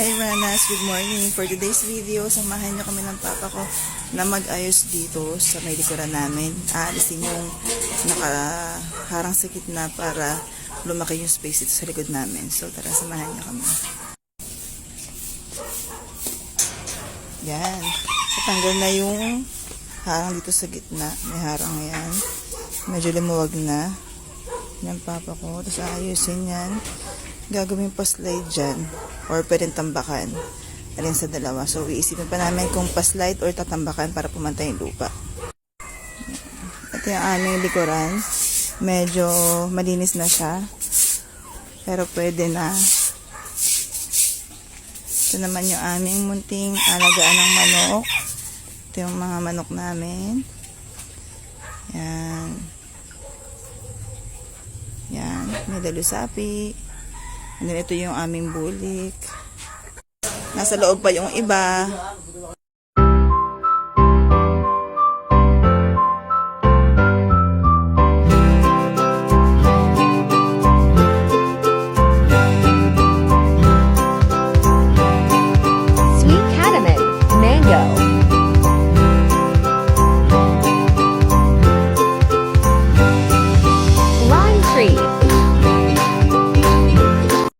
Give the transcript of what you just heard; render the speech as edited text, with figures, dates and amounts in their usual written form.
Hey Ranas, good morning. For today's video, samahan niyo kami ng papa ko na mag-ayos dito sa may likuran namin. Aalisin yung nakaharang sa gitna para lumaki yung space dito sa likod namin. So tara, samahan niyo kami. Yan. Tatanggal na yung harang dito sa gitna. May harang yan. Medyo lumuwag na. Yan papa ko. Tapos ayusin yan. Gagawin pa slide dyan or pwedeng tambakan alin sa dalawa. So iisipin pa namin kung pa-slide or tatambakan para pumantay yung lupa. Ito yung aming likuran. Medyo malinis na siya pero pwede na. Ito naman yung aming munting alagaan ng manok. Ito yung mga manok namin. Yan. Yan, may dalusapi. And then, ito yung aming bulik. Nasa loob pa yung iba.